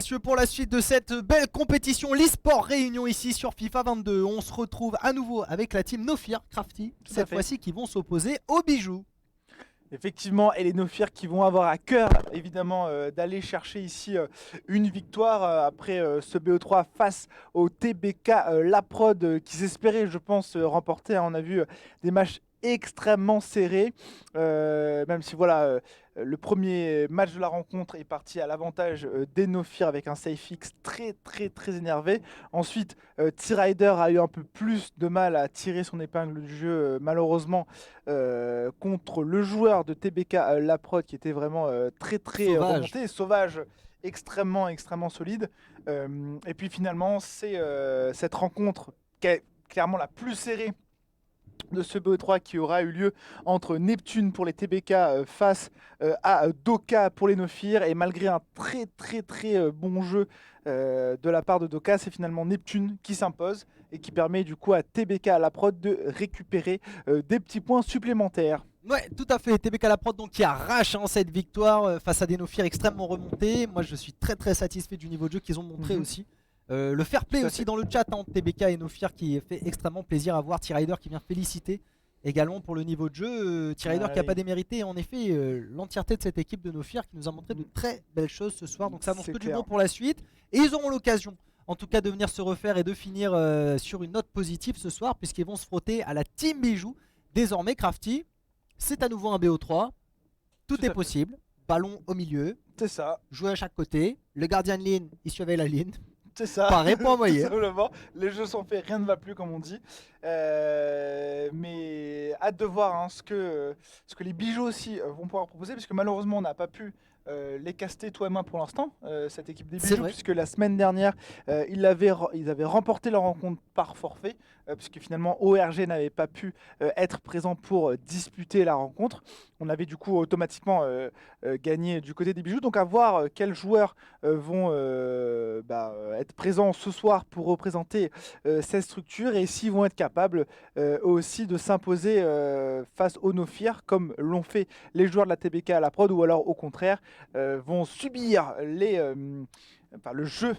messieurs, pour la suite de cette belle compétition, l'e-sport réunion ici sur FIFA 22. On se retrouve à nouveau avec la team Nofir, Crafty, cette fois-ci qui vont s'opposer aux bijoux. Effectivement, et les Nofir qui vont avoir à cœur évidemment d'aller chercher ici une victoire après ce BO3 face au TBK Laprod qui s'espérait, je pense, remporter. On a vu des matchs extrêmement serrés, même si voilà, le premier match de la rencontre est parti à l'avantage des Nofir avec un SafeX très énervé. Ensuite, T-Rider a eu un peu plus de mal à tirer son épingle du jeu, malheureusement, contre le joueur de TBK Laprod qui était vraiment très Sauvage. remonté, sauvage, extrêmement solide. Et puis finalement, c'est cette rencontre qui est clairement la plus serrée de ce BO3 qui aura eu lieu entre Neptune pour les TBK face à Doka pour les Nofir, et malgré un très bon jeu de la part de Doka, c'est finalement Neptune qui s'impose et qui permet du coup à TBK à la prod de récupérer des petits points supplémentaires. Ouais, tout à fait. TBK Laprod donc qui arrache cette victoire face à des Nofir extrêmement remontés. Moi, je suis très satisfait du niveau de jeu qu'ils ont montré aussi. Le fair play aussi dans le chat entre TBK et Nofir qui fait extrêmement plaisir à voir. T-Rider qui vient féliciter également pour le niveau de jeu. T-Rider qui n'a pas démérité en effet l'entièreté de cette équipe de Nofir qui nous a montré de très belles choses ce soir. Donc ça annonce que du bon pour la suite. Et ils auront l'occasion en tout cas de venir se refaire et de finir sur une note positive ce soir, puisqu'ils vont se frotter à la team Bijoux. Désormais Crafty, c'est à nouveau un BO3. Tout est possible. Ballon au milieu. C'est ça. Jouer à chaque côté. Le gardien de ligne, il surveille la ligne. C'est ça. Pareil pour envoyer. Les jeux sont faits, rien ne va plus comme on dit. Mais hâte de voir ce que les bijoux aussi vont pouvoir proposer, parce que malheureusement on n'a pas pu les caster toi et moi pour l'instant, cette équipe des bijoux, puisque la semaine dernière ils avaient remporté leur rencontre par forfait, puisque finalement ORG n'avait pas pu être présent pour disputer la rencontre. On avait du coup automatiquement gagné du côté des bijoux. Donc à voir quels joueurs vont être présents ce soir pour représenter cette structure, et s'ils vont être capables aussi de s'imposer face aux Nofir comme l'ont fait les joueurs de la TBK à la prod, ou alors au contraire vont subir le jeu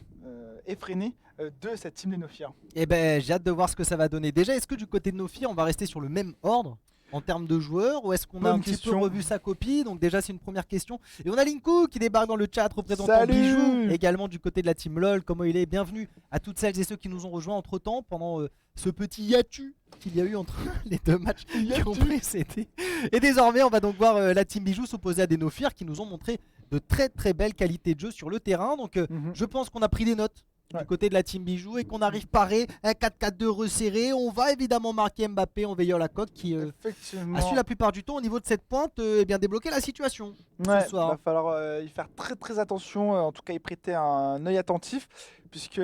effréné de cette team des Nofir. Et ben j'ai hâte de voir ce que ça va donner. Déjà, est-ce que du côté de Nofir on va rester sur le même ordre en termes de joueurs, ou est-ce qu'on a un petit peu revu sa copie? Donc déjà c'est une première question. Et on a Linku qui débarque dans le chat, représentant Bijoux, également du côté de la team LOL. Comment il est? Bienvenue à toutes celles et ceux qui nous ont rejoints entre temps pendant ce petit hiatus qu'il y a eu entre les deux matchs qui ont précédé. Et désormais on va donc voir la team Bijoux s'opposer à des Nofir qui nous ont montré de très belles qualités de jeu sur le terrain. Donc je pense qu'on a pris des notes du côté de la team Bijoux, et qu'on arrive paré, un 4-4-2 resserré. On va évidemment marquer Mbappé en veillant la coque qui a su la plupart du temps au niveau de cette pointe bien débloquer la situation ce soir. Il va falloir y faire très attention, en tout cas y prêter un œil attentif, puisque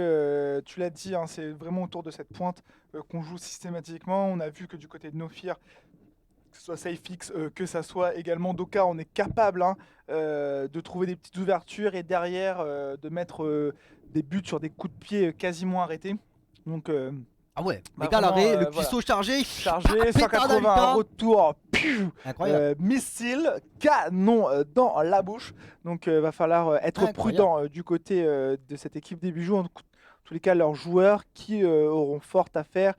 tu l'as dit, c'est vraiment autour de cette pointe qu'on joue systématiquement. On a vu que du côté de Nofir, que ce soit SafeX, que ça soit également Doka, on est capable de trouver des petites ouvertures et derrière de mettre des buts sur des coups de pied quasiment arrêtés. Donc ah ouais, méga l'arrêt, le cuisseau chargé, 180 retour, missile, canon dans la bouche. Donc va falloir être prudent du côté de cette équipe des bijoux. En tous les cas, leurs joueurs qui auront fort à faire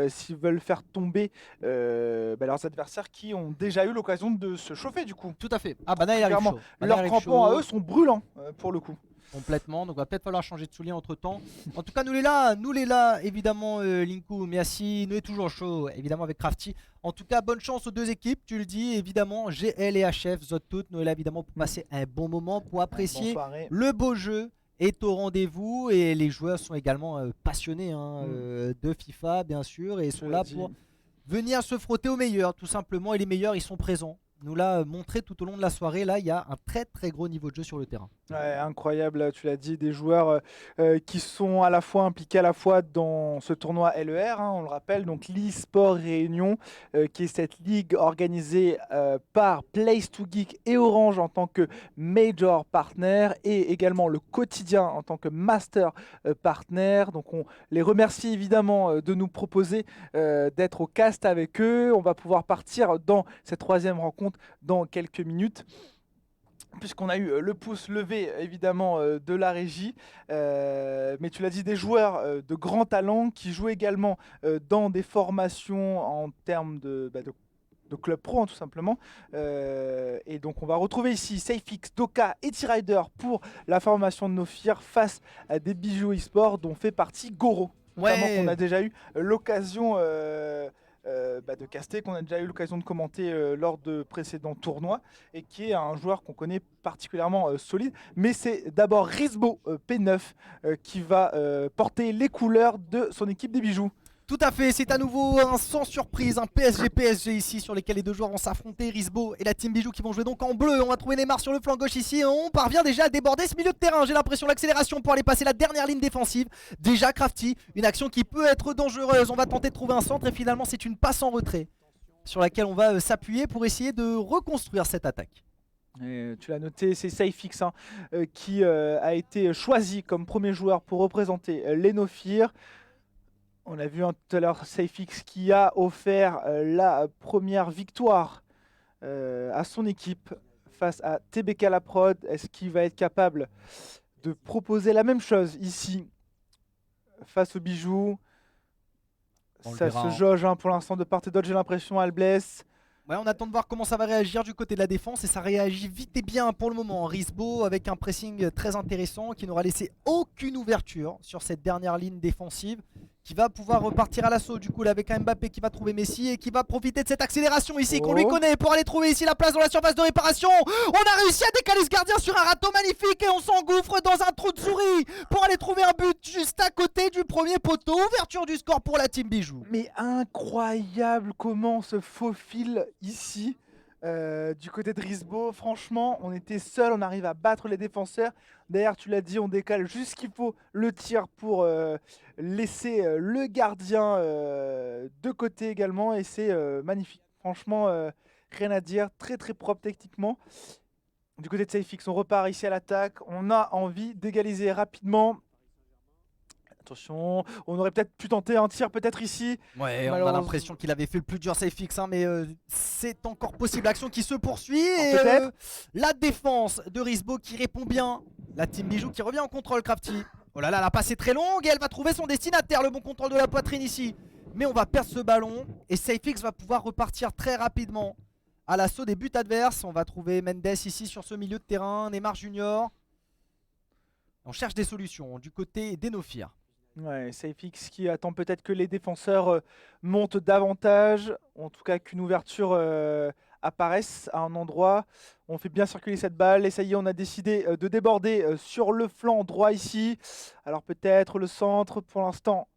s'ils veulent faire tomber leurs adversaires qui ont déjà eu l'occasion de se chauffer du coup. Tout à fait. Ah bah là il arrive chaud. Leurs crampons à eux sont brûlants pour le coup. Complètement, donc va peut-être falloir changer de souliers entre temps. En tout cas, nous les là, évidemment, Linku, Miassi, nous est toujours chaud, évidemment, avec Crafty. En tout cas, bonne chance aux deux équipes, tu le dis, évidemment, GL et HF, Zotout, nous est là, évidemment, pour passer un bon moment, pour apprécier le beau jeu est au rendez-vous, et les joueurs sont également passionnés de FIFA, bien sûr, et sont là pour venir se frotter aux meilleurs, tout simplement, et les meilleurs, ils sont présents. Nous l'a montré tout au long de la soirée. Là, il y a un très gros niveau de jeu sur le terrain. Ouais, incroyable, tu l'as dit, des joueurs qui sont à la fois impliqués à la fois dans ce tournoi LER, on le rappelle, donc l'e-sport Réunion, qui est cette ligue organisée par Place2Geek et Orange en tant que major partner, et également le quotidien en tant que master partner. Donc on les remercie évidemment de nous proposer d'être au cast avec eux. On va pouvoir partir dans cette troisième rencontre dans quelques minutes. puisqu'on a eu le pouce levé évidemment de la régie, mais tu l'as dit, des joueurs de grand talent qui jouent également dans des formations en termes de club pro, hein, tout simplement. Et donc on va retrouver ici SafeX, Doka et T-Rider pour la formation de Nofir face à des bijoux e-sport dont fait partie Goro, notamment qu'on a déjà eu l'occasion de caster, qu'on a déjà eu l'occasion de commenter lors de précédents tournois, et qui est un joueur qu'on connaît particulièrement solide. Mais c'est d'abord Risbo P9 qui va porter les couleurs de son équipe des bijoux. Tout à fait, c'est à nouveau un sans surprise, un PSG ici sur lesquels les deux joueurs vont s'affronter, Risbo et la team Bijou qui vont jouer donc en bleu. On va trouver Neymar sur le flanc gauche ici et on parvient déjà à déborder ce milieu de terrain. J'ai l'impression l'accélération pour aller passer la dernière ligne défensive. Déjà Crafty, une action qui peut être dangereuse. On va tenter de trouver un centre et finalement c'est une passe en retrait sur laquelle on va s'appuyer pour essayer de reconstruire cette attaque. Et tu l'as noté, c'est SafeX qui a été choisi comme premier joueur pour représenter les Nofir. On a vu tout à l'heure SafeX qui a offert la première victoire à son équipe face à TBK La Prod. Est-ce qu'il va être capable de proposer la même chose ici face aux bijoux? Ça se jauge pour l'instant de part et d'autre, j'ai l'impression, Albless. Ouais, on attend de voir comment ça va réagir du côté de la défense et ça réagit vite et bien pour le moment. Risbo avec un pressing très intéressant qui n'aura laissé aucune ouverture sur cette dernière ligne défensive, qui va pouvoir repartir à l'assaut du coup là avec un Mbappé qui va trouver Messi et qui va profiter de cette accélération ici qu'on lui connaît pour aller trouver ici la place dans la surface de réparation. On a réussi à décaler ce gardien sur un râteau magnifique et on s'engouffre dans un trou de souris pour aller trouver un but juste à côté du premier poteau. Ouverture du score pour la team Bijou. Mais incroyable comment on se faufile ici du côté de Risbo. Franchement, on était seul, on arrive à battre les défenseurs. D'ailleurs, tu l'as dit, on décale juste ce qu'il faut le tir pour laisser le gardien de côté également. Et c'est magnifique. Franchement, rien à dire. Très très propre techniquement. Du côté de SafeX, on repart ici à l'attaque. On a envie d'égaliser rapidement. Attention, on aurait peut-être pu tenter un tir peut-être ici. Ouais, on a l'impression qu'il avait fait le plus dur SafeX, hein, mais c'est encore possible. Action qui se poursuit et la défense de Risbo qui répond bien. La team Bijou qui revient en contrôle, Crafty. Oh là là, la passe est très longue et elle va trouver son destinataire. Le bon contrôle de la poitrine ici. Mais on va perdre ce ballon et SafeX va pouvoir repartir très rapidement à l'assaut des buts adverses. On va trouver Mendes ici sur ce milieu de terrain, Neymar Junior. On cherche des solutions du côté des Nofir. Ouais, SafeX qui attend peut-être que les défenseurs montent davantage, en tout cas qu'une ouverture apparaisse à un endroit. On fait bien circuler cette balle et ça y est, on a décidé de déborder sur le flanc droit ici. Alors peut-être le centre pour l'instant.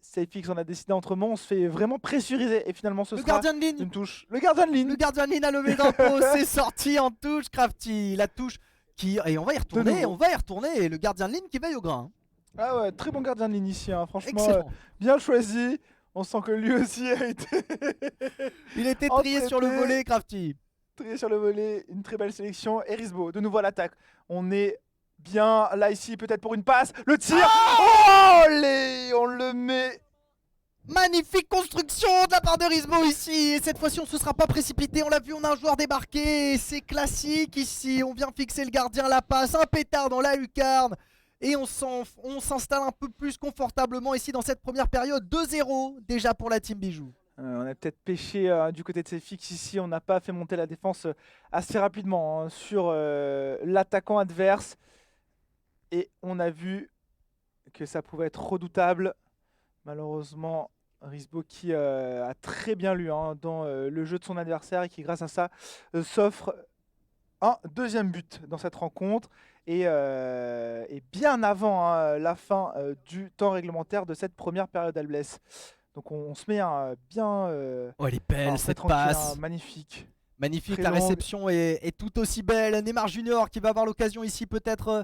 SafeX on a décidé autrement, on se fait vraiment pressuriser et finalement ce sera une touche. Le gardien de ligne. Le gardien de ligne a levé le drapeau, c'est sorti en touche, Crafty. La touche qui... Et on va y retourner, et le gardien de ligne qui veille au grain. Ah ouais, très bon gardien de ligne ici, hein. Franchement, bien choisi. On sent que lui aussi a été... Il était trié sur le volet, Crafty. Trié sur le volet, une très belle sélection. Et Risbo, de nouveau à l'attaque. On est bien là ici, peut-être pour une passe. Le tir, on le met. Magnifique construction de la part de Risbo ici. Et cette fois-ci, on ne se sera pas précipité. On l'a vu, on a un joueur débarqué. C'est classique ici. On vient fixer le gardien, la passe, un pétard dans la lucarne. Et on s'installe un peu plus confortablement ici dans cette première période. 2-0 déjà pour la team Bijou. On a peut-être pêché du côté de SafeX ici. On n'a pas fait monter la défense assez rapidement sur l'attaquant adverse. Et on a vu que ça pouvait être redoutable. Malheureusement, Risbo qui a très bien lu dans le jeu de son adversaire et qui grâce à ça s'offre un deuxième but dans cette rencontre. Et bien avant la fin du temps réglementaire de cette première période Albless. Donc on se met bien... elle est belle cette passe. Magnifique. Magnifique, la réception est tout aussi belle. Neymar Junior qui va avoir l'occasion ici peut-être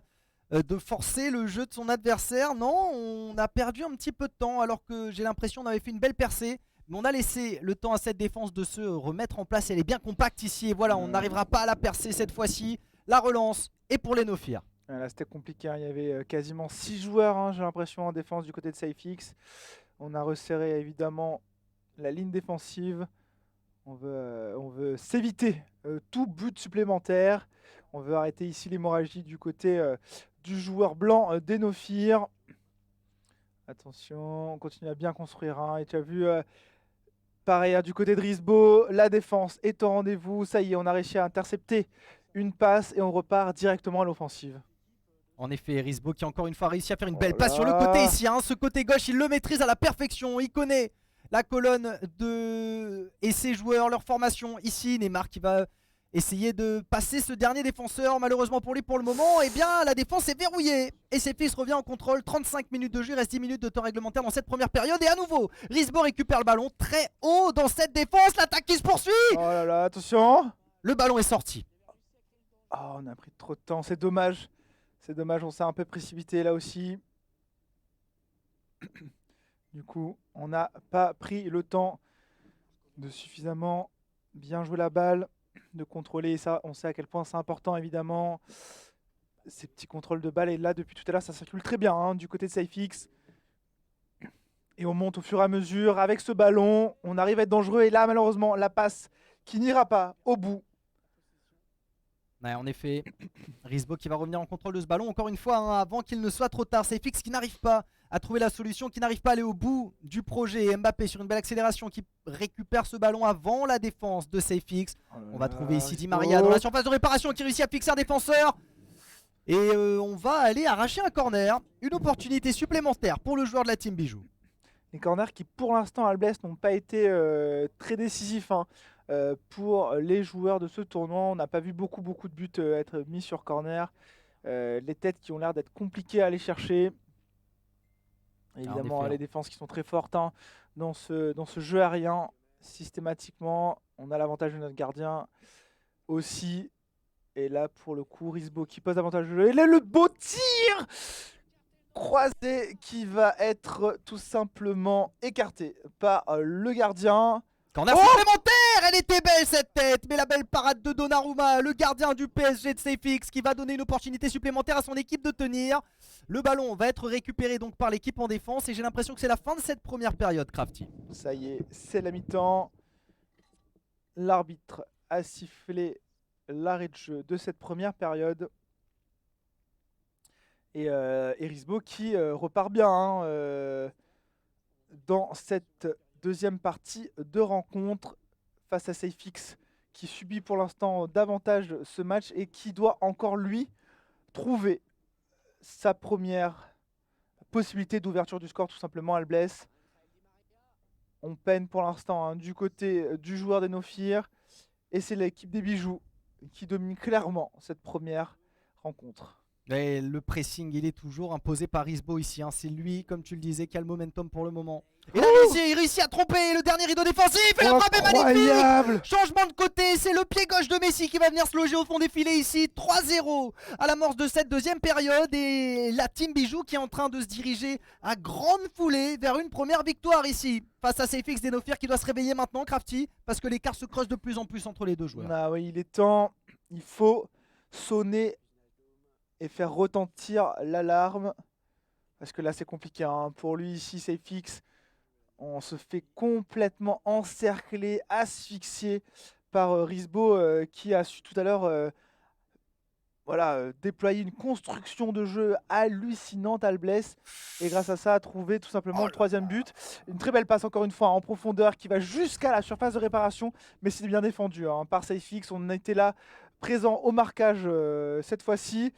de forcer le jeu de son adversaire. Non, on a perdu un petit peu de temps alors que j'ai l'impression qu'on avait fait une belle percée. Mais on a laissé le temps à cette défense de se remettre en place. Elle est bien compacte ici et voilà, on n'arrivera pas à la percer cette fois-ci. La relance est pour les Nofir. Là c'était compliqué, il y avait quasiment 6 joueurs, j'ai l'impression, en défense du côté de SafeX. On a resserré évidemment la ligne défensive. On veut s'éviter tout but supplémentaire. On veut arrêter ici l'hémorragie du côté du joueur blanc d'Enofir. Attention, on continue à bien construire. Hein. Et tu as vu, pareil, du côté de Risbo, la défense est au rendez-vous. Ça y est, on a réussi à intercepter une passe et on repart directement à l'offensive. En effet, Risbo qui encore une fois réussi à faire une belle passe sur le côté ici. Hein. Ce côté gauche, il le maîtrise à la perfection. Il connaît la colonne et ses joueurs, leur formation. Ici, Neymar qui va essayer de passer ce dernier défenseur. Malheureusement pour lui pour le moment, eh bien la défense est verrouillée. Et SFX revient en contrôle. 35 minutes de jeu, il reste 10 minutes de temps réglementaire dans cette première période. Et à nouveau, Risbo récupère le ballon très haut dans cette défense. L'attaque qui se poursuit. Oh là là, attention. Le ballon est sorti. Oh, on a pris trop de temps, c'est dommage. C'est dommage, on s'est un peu précipité là aussi. Du coup, on n'a pas pris le temps de suffisamment bien jouer la balle, de contrôler ça. On sait à quel point c'est important, évidemment. Ces petits contrôles de balle. Et là, depuis tout à l'heure, ça circule très bien hein, du côté de SafeX. Et on monte au fur et à mesure avec ce ballon. On arrive à être dangereux. Et là, malheureusement, la passe qui n'ira pas au bout. Ouais, en effet, Risbo qui va revenir en contrôle de ce ballon encore une fois hein, avant qu'il ne soit trop tard. SafeX qui n'arrive pas à trouver la solution, qui n'arrive pas à aller au bout du projet. Et Mbappé sur une belle accélération qui récupère ce ballon avant la défense de SafeX. On va trouver ici Di Maria dans la surface de réparation qui réussit à fixer un défenseur. Et on va aller arracher un corner. Une opportunité supplémentaire pour le joueur de la team Bijou. Les corners qui pour l'instant à Blesse n'ont pas été très décisifs. Hein. Pour les joueurs de ce tournoi, on n'a pas vu beaucoup de buts être mis sur corner. Les têtes qui ont l'air d'être compliquées à aller chercher. Évidemment, les défenses qui sont très fortes hein, dans ce jeu aérien. Systématiquement, on a l'avantage de notre gardien aussi. Et là, pour le coup, Risbo qui pose avantage de jeu. Et là, le beau tir croisé qui va être tout simplement écarté par le gardien. Corner supplémentaire, elle était belle cette tête, mais la belle parade de Donnarumma, le gardien du PSG de SafeX qui va donner une opportunité supplémentaire à son équipe de tenir. Le ballon va être récupéré donc par l'équipe en défense et j'ai l'impression que c'est la fin de cette première période, Crafty. Ça y est, c'est la mi-temps. L'arbitre a sifflé l'arrêt de jeu de cette première période. Et Risbo qui repart bien hein, dans cette deuxième partie de rencontre face à SafeX qui subit pour l'instant davantage ce match et qui doit encore lui trouver sa première possibilité d'ouverture du score tout simplement. Albless. On peine pour l'instant hein, du côté du joueur d'Enofir et c'est l'équipe des Bijoux qui domine clairement cette première rencontre. Et le pressing il est toujours imposé par Risbo ici hein. C'est lui comme tu le disais qui a le momentum pour le moment. Et là il réussit à tromper le dernier rideau défensif et la frappe est magnifique. Changement de côté, c'est le pied gauche de Messi qui va venir se loger au fond des filets ici. 3-0 à l'amorce de cette deuxième période. Et la team Bijou qui est en train de se diriger à grande foulée vers une première victoire ici face à SafeX d'Enofir qui doit se réveiller maintenant, Crafty, parce que l'écart se creuse de plus en plus entre les deux joueurs. Ah oui, il est temps, il faut sonner et faire retentir l'alarme. Parce que là c'est compliqué hein. Pour lui ici, SafeX, on se fait complètement encercler, asphyxier par Risbo qui a su tout à l'heure déployer une construction de jeu hallucinante Albless. Et grâce à ça, a trouvé tout simplement le troisième but. Une très belle passe encore une fois en profondeur qui va jusqu'à la surface de réparation. Mais c'est bien défendu hein, par SafeX. On a été là présent au marquage cette fois-ci.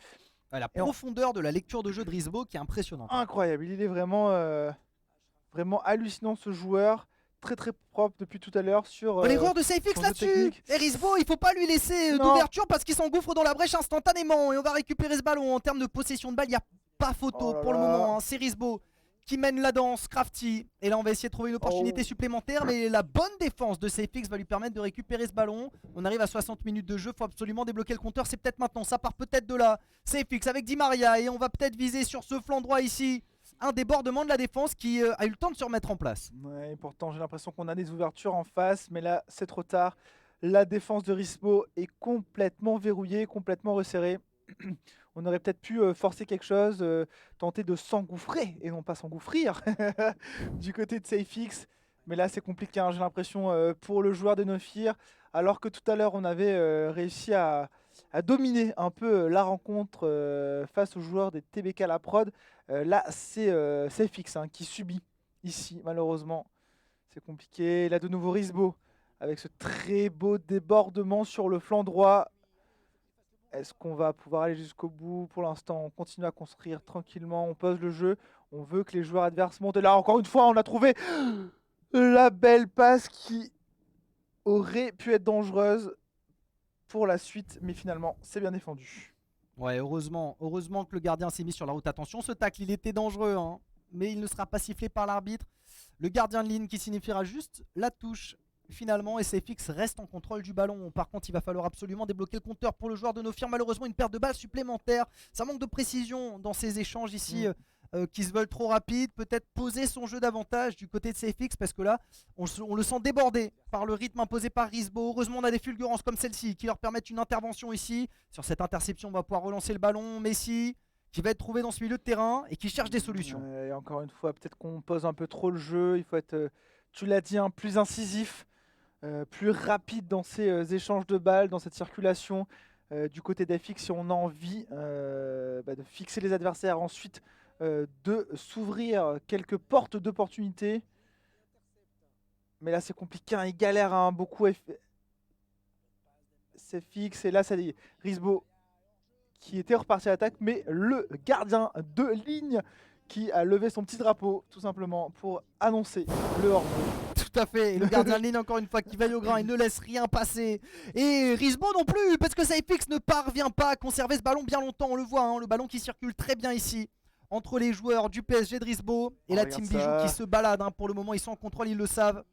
La profondeur de la lecture de jeu de Risbo qui est impressionnante. Incroyable, il est vraiment, vraiment hallucinant ce joueur. Très propre depuis tout à l'heure sur l'erreur de SafeX là-dessus. Et Risbo, il faut pas lui laisser d'ouverture parce qu'il s'engouffre dans la brèche instantanément. Et on va récupérer ce ballon. En termes de possession de balle, il n'y a pas photo pour le moment hein. C'est Risbo qui mène la danse, Crafty. Et là on va essayer de trouver une opportunité supplémentaire. Mais la bonne défense de SafeX va lui permettre de récupérer ce ballon. On arrive à 60 minutes de jeu, faut absolument débloquer le compteur. C'est peut-être maintenant, ça part peut-être de là. SafeX avec Di Maria. Et on va peut-être viser sur ce flanc droit ici un débordement de la défense qui a eu le temps de se remettre en place. Ouais, et pourtant j'ai l'impression qu'on a des ouvertures en face. Mais là c'est trop tard. La défense de Risbo est complètement verrouillée, complètement resserrée. On aurait peut-être pu forcer quelque chose, tenter de s'engouffrer et non pas s'engouffrir du côté de SafeX. Mais là c'est compliqué hein, j'ai l'impression pour le joueur d'Enofir. Alors que tout à l'heure on avait réussi à dominé un peu la rencontre face aux joueurs des TBK La Prod. Là, c'est FX qui subit ici, malheureusement. C'est compliqué. Là, de nouveau, Risbo avec ce très beau débordement sur le flanc droit. Est-ce qu'on va pouvoir aller jusqu'au bout? Pour l'instant, on continue à construire tranquillement. On pose le jeu. On veut que les joueurs adverses montent. Et là, encore une fois, on a trouvé la belle passe qui aurait pu être dangereuse pour la suite. Mais finalement, c'est bien défendu. Ouais, heureusement que le gardien s'est mis sur la route. Attention, ce tacle, il était dangereux, hein, mais il ne sera pas sifflé par l'arbitre. Le gardien de ligne qui signifiera juste la touche finalement, et SFX reste en contrôle du ballon. Par contre, il va falloir absolument débloquer le compteur pour le joueur de Nofir. Malheureusement, une perte de balles supplémentaire. Ça manque de précision dans ces échanges ici qui se veulent trop rapides. Peut-être poser son jeu davantage du côté de SFX parce que là, on le sent débordé par le rythme imposé par Risbo. Heureusement, on a des fulgurances comme celle-ci qui leur permettent une intervention ici. Sur cette interception, on va pouvoir relancer le ballon. Messi qui va être trouvé dans ce milieu de terrain et qui cherche des solutions. Et encore une fois, peut-être qu'on pose un peu trop le jeu. Il faut être, tu l'as dit, plus incisif. Plus rapide dans ces échanges de balles, dans cette circulation du côté d'FX, si on a envie de fixer les adversaires, ensuite de s'ouvrir quelques portes d'opportunité. Mais là c'est compliqué, il galère beaucoup SFX, et là ça dit Risbo qui était reparti à l'attaque, mais le gardien de ligne qui a levé son petit drapeau tout simplement pour annoncer le hors-jeu. Tout à fait, et le gardien de ligne encore une fois qui veille au grain, il ne laisse rien passer. Et Risbo non plus, parce que SFX ne parvient pas à conserver ce ballon bien longtemps, on le voit, le ballon qui circule très bien ici entre les joueurs du PSG de Risbo et la team Bijou qui se balade. Pour le moment, ils sont en contrôle, ils le savent.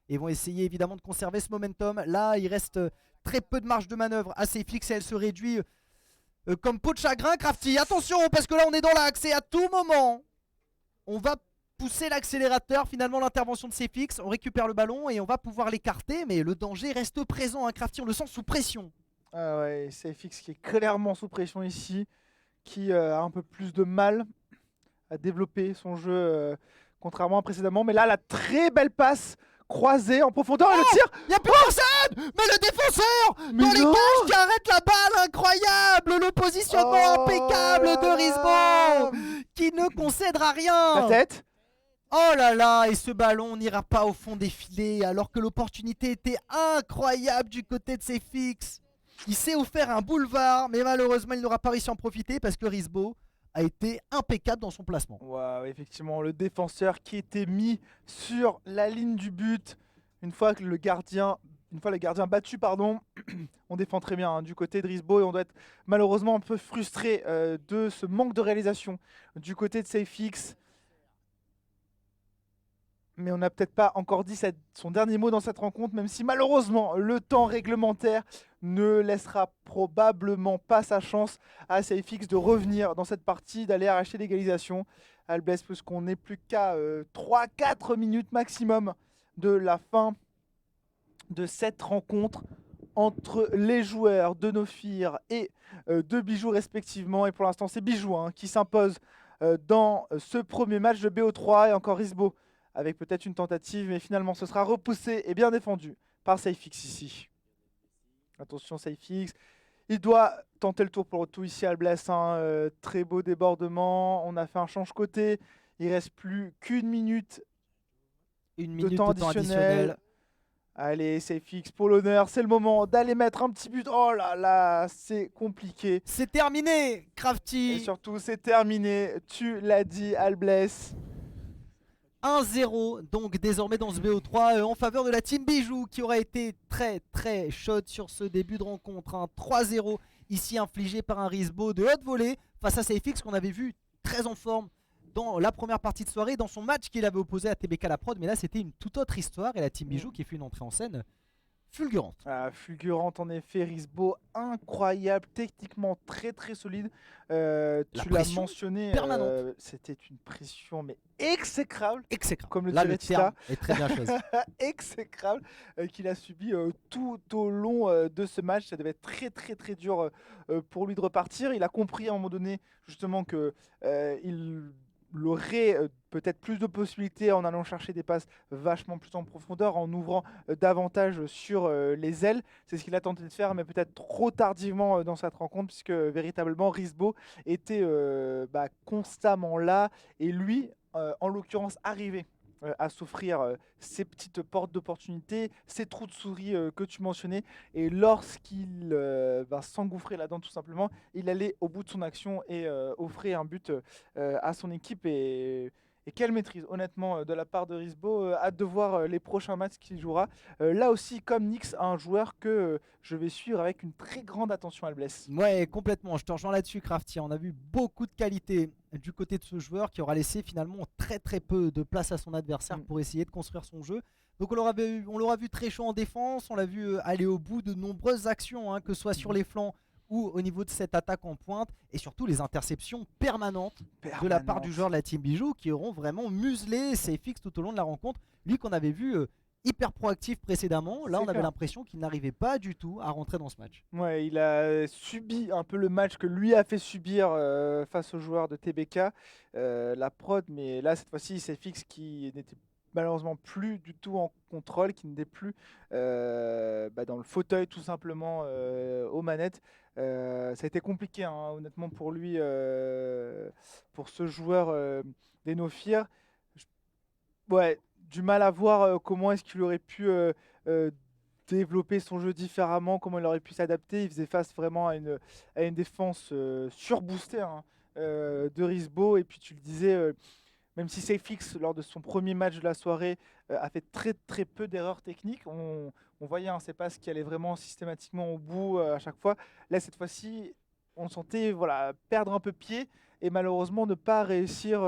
Et vont essayer évidemment de conserver ce momentum. Là, il reste très peu de marge de manœuvre à SFX et elle se réduit comme peau de chagrin. Crafty, attention, parce que là, on est dans l'axe et à tout moment, on va pousser l'accélérateur. Finalement, l'intervention de SFX, on récupère le ballon et on va pouvoir l'écarter. Mais le danger reste présent, Crafty, on le sent sous pression. Ah ouais, SFX qui est clairement sous pression ici, qui a un peu plus de mal à développer son jeu contrairement à précédemment. Mais là, la très belle passe croisée en profondeur et le tir. Il n'y a plus personne. Mais le défenseur dans les cages qui arrête la balle, incroyable. Le positionnement impeccable de Risbo qui ne concédera rien. La tête. Oh là là, et ce ballon n'ira pas au fond des filets alors que l'opportunité était incroyable du côté de SFX. Il s'est offert un boulevard, mais malheureusement il n'aura pas réussi à en profiter parce que Risbo a été impeccable dans son placement. Wow, effectivement, le défenseur qui était mis sur la ligne du but. Une fois le gardien battu, on défend très bien du côté de Risbo et on doit être malheureusement un peu frustré de ce manque de réalisation du côté de SFX. Mais on n'a peut-être pas encore dit son dernier mot dans cette rencontre, même si malheureusement le temps réglementaire ne laissera probablement pas sa chance à SFX de revenir dans cette partie, d'aller arracher l'égalisation. Albless, puisqu'on n'est plus qu'à 3-4 minutes maximum de la fin de cette rencontre entre les joueurs de Nofir et de Bijou respectivement. Et pour l'instant c'est Bijou qui s'impose dans ce premier match de BO3 et encore Risbo avec peut-être une tentative, mais finalement ce sera repoussé et bien défendu par SFX ici. Attention SFX, il doit tenter le tour pour le tout ici Albless. Très beau débordement, on a fait un change-côté, il reste plus qu'une minute, de temps additionnel. Allez SFX pour l'honneur, c'est le moment d'aller mettre un petit but. Oh là là, c'est compliqué. C'est terminé Crafty. Et surtout c'est terminé, tu l'as dit Albless. 1-0 donc désormais dans ce BO3 en faveur de la team Bijou qui aura été très très chaude sur ce début de rencontre. 3-0 ici infligé par un Risbo de haute volée face à SFX qu'on avait vu très en forme dans la première partie de soirée, dans son match qu'il avait opposé à TBK La Prod. Mais là c'était une toute autre histoire et la team Bijou qui fait une entrée en scène fulgurante. Fulgurante en effet, Risbo incroyable, techniquement très très solide. Tu l'as mentionné, c'était une pression mais exécrable. Comme le là le terme est très bien choisi. Exécrable qu'il a subi tout au long de ce match. Ça devait être très très très dur pour lui de repartir. Il a compris à un moment donné justement que il aurait peut-être plus de possibilités en allant chercher des passes vachement plus en profondeur, en ouvrant davantage sur les ailes. C'est ce qu'il a tenté de faire, mais peut-être trop tardivement dans cette rencontre, puisque véritablement Risbo était constamment là, et lui, en l'occurrence, arrivé à s'offrir ces petites portes d'opportunité, ces trous de souris que tu mentionnais. Et lorsqu'il va s'engouffrer là-dedans tout simplement, il allait au bout de son action et offrir un but à son équipe. Et quelle maîtrise, honnêtement, de la part de Risbo. Hâte de voir les prochains matchs qu'il jouera. Là aussi, comme Nix, un joueur que je vais suivre avec une très grande attention à Bless. Ouais, complètement. Je te rejoins là-dessus, Crafty. On a vu beaucoup de qualité du côté de ce joueur qui aura laissé finalement très peu de place à son adversaire pour essayer de construire son jeu. Donc on l'aura vu très chaud en défense, on l'a vu aller au bout de nombreuses actions, hein, que ce soit sur les flancs ou au niveau de cette attaque en pointe, et surtout les interceptions permanentes de la part du joueur de la Team Bijou qui auront vraiment muselé SafeX tout au long de la rencontre. Lui qu'on avait vu hyper proactif précédemment, là on avait l'impression qu'il n'arrivait pas du tout à rentrer dans ce match. Ouais, il a subi un peu le match que lui a fait subir face aux joueurs de TBK, la prod, mais là cette fois-ci SafeX qui n'était malheureusement plus du tout en contrôle, qui n'était plus dans le fauteuil tout simplement aux manettes. Ça a été compliqué honnêtement pour lui, pour ce joueur des No Fear. Ouais, du mal à voir comment est-ce qu'il aurait pu développer son jeu différemment, comment il aurait pu s'adapter. Il faisait face vraiment à une défense surboostée de Risbo, et puis tu le disais, même si SafeX, lors de son premier match de la soirée, a fait très peu d'erreurs techniques, on voyait ces passes qui allaient vraiment systématiquement au bout à chaque fois. Là, cette fois-ci, on sentait perdre un peu pied et malheureusement ne pas réussir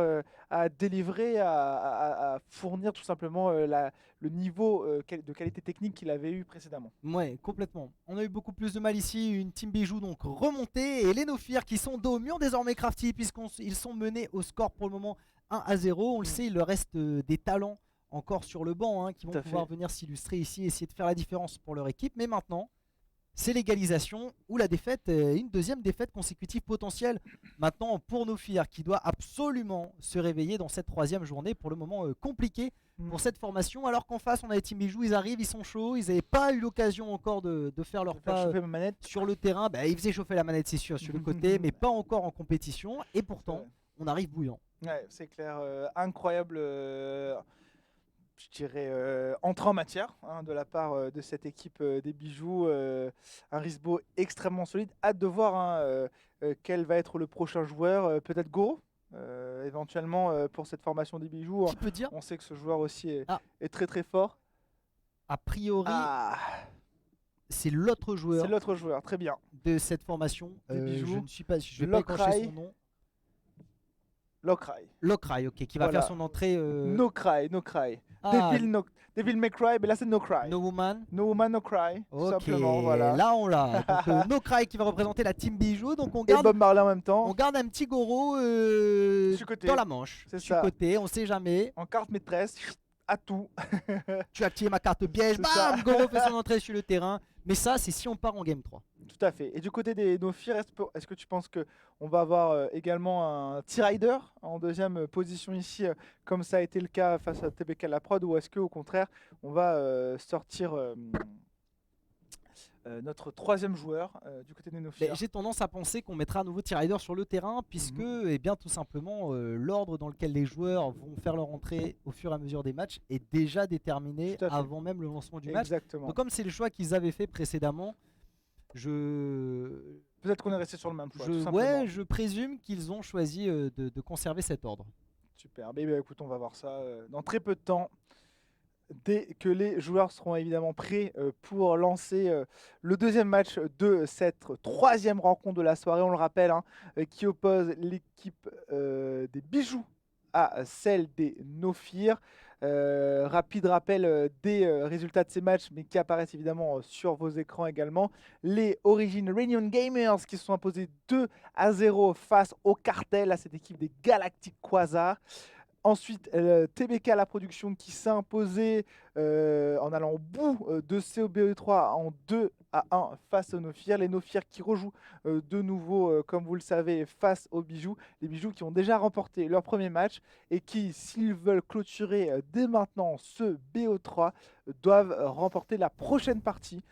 à délivrer, à fournir tout simplement le niveau de qualité technique qu'il avait eu précédemment. Ouais, complètement. On a eu beaucoup plus de mal ici, une Team Bijou donc remontée, et les No Fear qui sont dos au mur désormais, Crafty, puisqu'ils sont menés au score pour le moment 1-0. On le sait, il leur reste des talents encore sur le banc qui vont pouvoir venir s'illustrer ici, essayer de faire la différence pour leur équipe. Mais maintenant, c'est l'égalisation ou la défaite, une deuxième défaite consécutive potentielle maintenant pour No Fear, qui doit absolument se réveiller dans cette troisième journée, pour le moment compliquée pour cette formation, alors qu'en face on a les Team Bijou, ils arrivent, ils sont chauds, ils n'avaient pas eu l'occasion encore de faire leur pas sur le terrain. Ils faisaient chauffer la manette, c'est sûr, sur le côté, mais pas encore en compétition, et pourtant on arrive bouillant. Ouais, c'est clair, incroyable, je dirais, entrée en matière de la part de cette équipe des Bijoux. Un Risbo extrêmement solide. Hâte de voir quel va être le prochain joueur, peut-être Goro éventuellement pour cette formation des Bijoux. Qui peut dire ? On sait que ce joueur aussi est très fort. A priori, c'est l'autre joueur. C'est l'autre joueur, très bien. De cette formation. Des Bijoux. Je ne suis pas, je vais pas écorcher son nom. Lokrai, ok, qui va faire son entrée. No Cry. Devil May Cry, mais là c'est No Cry. No Woman, No Cry, tout simplement, voilà. Là on l'a. Donc No Cry qui va représenter la Team Bijou. Donc on garde, et Bob Marley en même temps. On garde un petit Goro dans la manche. C'est ça. Côté, on sait jamais. En carte maîtresse, à tout. Tu as activé ma carte piège, bam, Goro fait son entrée sur le terrain. Mais ça, c'est si on part en Game 3. Tout à fait. Et du côté des No Fear, est-ce que tu penses qu'on va avoir également un T-Rider en deuxième position ici, comme ça a été le cas face à TBK la prod, ou est-ce qu'au contraire, on va sortir notre troisième joueur du côté des No Fear? J'ai tendance à penser qu'on mettra à nouveau T-Rider sur le terrain, puisque eh bien, tout simplement l'ordre dans lequel les joueurs vont faire leur entrée au fur et à mesure des matchs est déjà déterminé avant même le lancement du match. Donc comme c'est le choix qu'ils avaient fait précédemment, peut-être qu'on est resté sur le même choix. Je présume qu'ils ont choisi de conserver cet ordre. Super. Écoute, on va voir ça dans très peu de temps. Dès que les joueurs seront évidemment prêts pour lancer le deuxième match de cette troisième rencontre de la soirée, on le rappelle, qui oppose l'équipe des Bijoux à celle des No Fear. Rapide rappel des résultats de ces matchs, mais qui apparaissent évidemment sur vos écrans également. Les Origin Reunion Gamers qui se sont imposés 2-0 face au cartel, à cette équipe des Galactic Quasar. Ensuite, TBK la production qui s'est imposé en allant au bout de COBE3 en 2-1 face aux Nofir. Les Nofir qui rejouent de nouveau, comme vous le savez, face aux Bijoux. Les Bijoux qui ont déjà remporté leur premier match et qui, s'ils veulent clôturer dès maintenant ce BO3, doivent remporter la prochaine partie